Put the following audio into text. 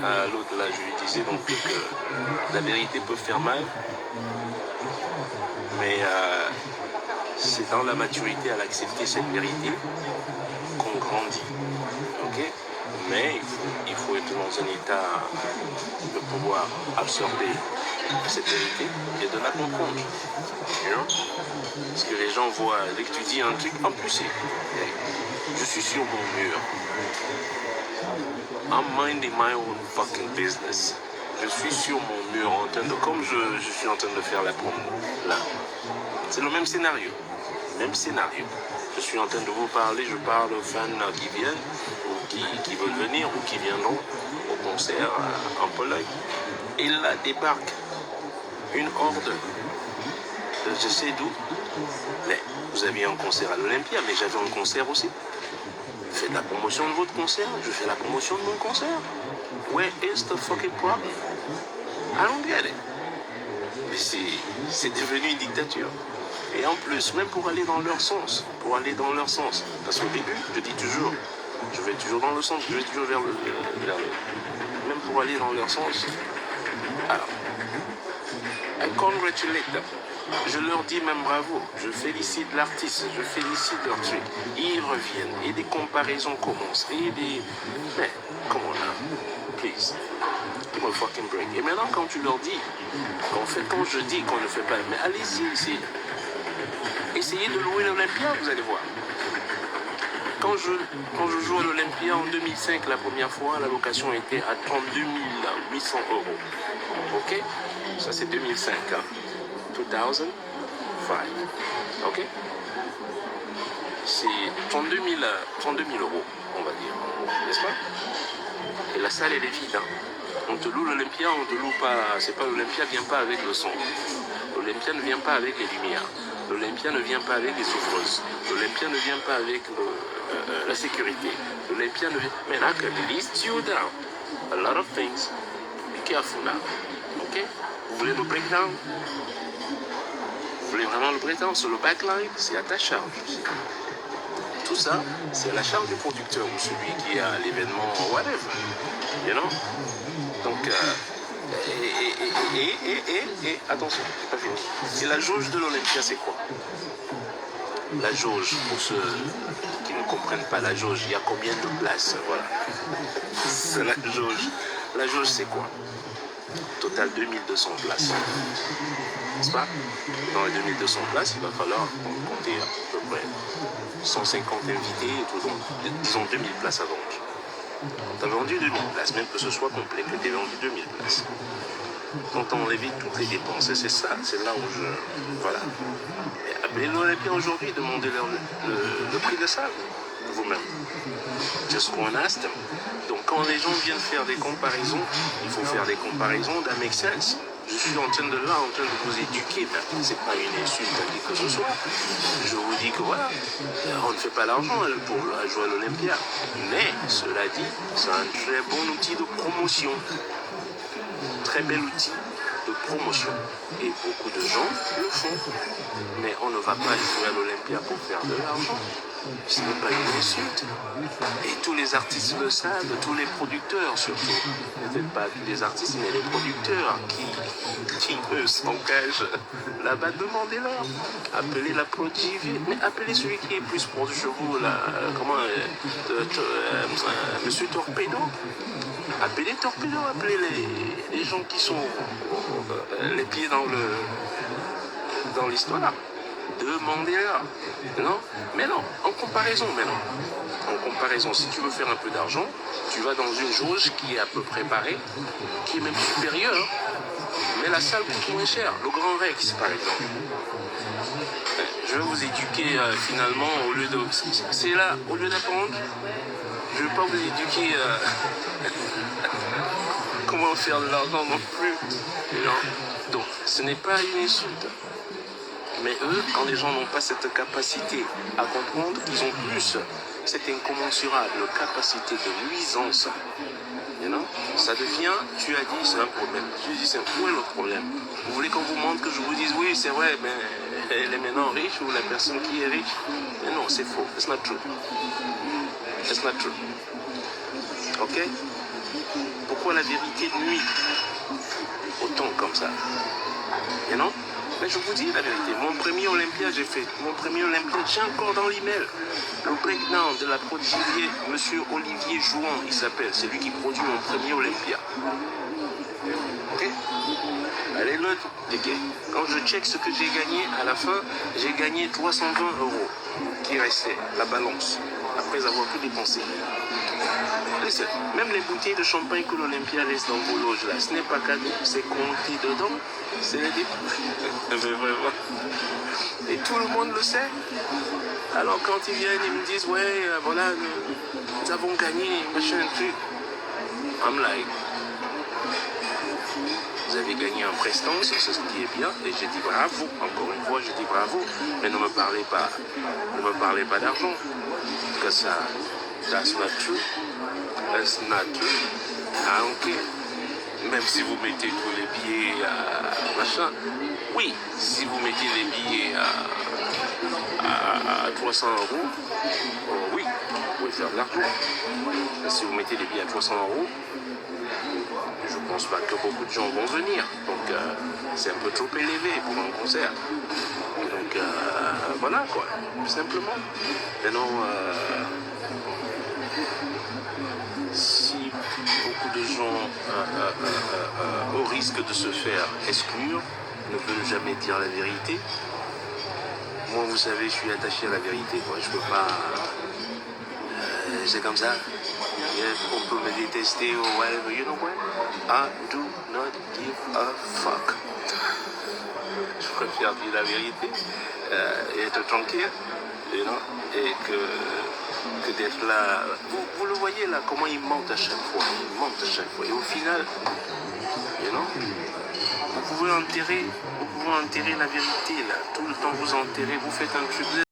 à l'autre là, je lui disais donc que la vérité peut faire mal, mais c'est dans la maturité à l'accepter cette vérité qu'on grandit. Ok? Mais il faut être dans un état de pouvoir absorber cette vérité et de la comprendre. You know? Parce que les gens voient, dès que tu dis un truc, en plus, je suis sur mon mur. I'm minding my own fucking business. Je suis sur mon mur en train de, comme je suis en train de faire la promo, là. C'est le même scénario. Même scénario. Je suis en train de vous parler, je parle aux fans qui viennent, ou qui veulent venir, ou qui viendront au concert en Pologne. Et là débarque une horde de je sais d'où. Mais vous aviez un concert à l'Olympia, mais j'avais un concert aussi. Faites la promotion de votre concert, je fais la promotion de mon concert. Where is the fucking problem? I don't get it. Mais c'est devenu une dictature. Et en plus, même pour aller dans leur sens, parce qu'au début, je dis toujours, je vais toujours dans le sens, je vais toujours vers le même pour aller dans leur sens. Alors, I congratulate them. Je leur dis même bravo, je félicite l'artiste, je félicite leur truc. Ils reviennent, et des comparaisons commencent, et des... Mais, come on now, please, give me a fucking break. Et maintenant, quand tu leur dis, quand je dis qu'on ne fait pas, mais allez-y, essayez de louer l'Olympia, vous allez voir. Quand je joue à l'Olympia en 2005, la première fois, la location était à 32 800 €. Ok? Ça, c'est 2005. Hein? 2005. Ok? C'est 32 000 €, on va dire. N'est-ce pas? Et la salle, elle est vide. Hein? On te loue l'Olympia, on te loue pas. C'est pas l'Olympia vient pas avec le son. L'Olympia ne vient pas avec les lumières. L'Olympia ne vient pas avec les souffreuses. L'Olympia ne vient pas avec la sécurité. L'Olympia ne vient... Man, I could list you down a lot of things. Be careful now. Ok? Vous voulez le breakdown? Vous voulez vraiment le breakdown sur le backline? C'est à ta charge aussi. Tout ça, c'est à la charge du producteur ou celui qui est à l'événement, whatever. You know? Donc, attention, c'est pas fini. Et la jauge de l'Olympia, c'est quoi? La jauge, pour ceux qui ne comprennent pas la jauge, il y a combien de places? Voilà. C'est la jauge. La jauge, c'est quoi? Total 2200 places. N'est-ce pas? Dans les 2200 places, il va falloir compter à peu près 150 invités, et tout, donc, disons 2000 places à vendre. Tu as vendu 2000 places, même que ce soit complet, que tu aies vendu 2000 places. Quand on évite toutes les dépenses, et c'est ça, c'est là où je... Voilà. Et appelez l'Olympia aujourd'hui, demandez-leur le prix de salle, vous-même. Just go and ask them. Donc quand les gens viennent faire des comparaisons, il faut faire des comparaisons that make sense. Je suis en train de vous éduquer, mais c'est pas une insulte à qui que ce soit. Je vous dis que voilà, on ne fait pas l'argent pour jouer à l'Olympia. Mais, cela dit, c'est un très bon outil de promotion. Très bel outil de promotion. Et beaucoup de gens le font. Mais on ne va pas jouer à l'Olympia pour faire de l'argent. Ce n'est pas une insulte. Et tous les artistes le savent, tous les producteurs surtout. Peut-être pas tous les artistes, mais les producteurs qui eux s'engagent là-bas, demandez-leur. Appelez la Prodigy, mais appelez celui qui est plus proche de vous, là, Monsieur Torpedo. Appelez Torpedo, appelez les gens qui sont les pieds dans l'histoire. Demandez-leur. Non? Mais non, en comparaison, si tu veux faire un peu d'argent, tu vas dans une jauge qui est à peu près pareille, qui est même supérieure, mais la salle coûte moins cher. Le Grand Rex, par exemple. Je vais vous éduquer finalement, au lieu de... C'est là, au lieu d'apprendre, je ne vais pas vous éduquer comment faire de l'argent non plus. Non. Donc, ce n'est pas une insulte. Mais eux, quand les gens n'ont pas cette capacité à comprendre, ils ont plus cette incommensurable capacité de nuisance. You know? Ça devient, tu as dit, c'est un problème. Je dis, c'est où est le problème? Vous voulez qu'on vous montre que je vous dise, oui, c'est vrai, mais elle est maintenant riche ou la personne qui est riche? Mais non, c'est faux. It's not true. It's not true. Ok? quoi la vérité de nuit autant comme ça. You know? Mais je vous dis la vérité, mon premier Olympia, j'ai encore dans l'email. Le breakdown de la prodigie, monsieur Olivier Jouan, il s'appelle, c'est lui qui produit mon premier Olympia. Ok? Allez, l'autre, ok. Quand je check ce que j'ai gagné, à la fin, j'ai gagné 320 € qui restait, la balance, après avoir tout dépensé. Listen, même les bouteilles de champagne que l'Olympia laisse dans vos loges là, ce n'est pas cadeau, c'est compté dedans, c'est les dépenses. Mais vraiment. Et tout le monde le sait. Alors quand ils viennent, ils me disent, ouais, voilà, nous avons gagné, machin, truc. I'm like, vous avez gagné en prestance, c'est ce qui est bien, et j'ai dit bravo, encore une fois, j'ai dit bravo, mais ne me parlez pas d'argent, parce que that's not true. That's not true. Ah, ok. Même si vous mettez tous les billets à machin. Oui, si vous mettez les billets à 300 €, oui, vous pouvez faire de l'argent. Si vous mettez les billets à 300 €, je ne pense pas que beaucoup de gens vont venir. Donc, c'est un peu trop élevé pour un concert. Donc, voilà quoi, tout simplement. Maintenant, si beaucoup de gens, au risque de se faire exclure, ne veulent jamais dire la vérité, moi, vous savez, je suis attaché à la vérité, quoi. Je peux pas... c'est comme ça. On peut me détester ou whatever, you know what? I do not give a fuck. Je préfère dire la vérité et être tranquille, you know, et que d'être là. Vous le voyez là, comment il monte à chaque fois. Il monte à chaque fois. Et au final, you know, vous pouvez enterrer la vérité là. Tout le temps vous enterrez, vous faites un truc.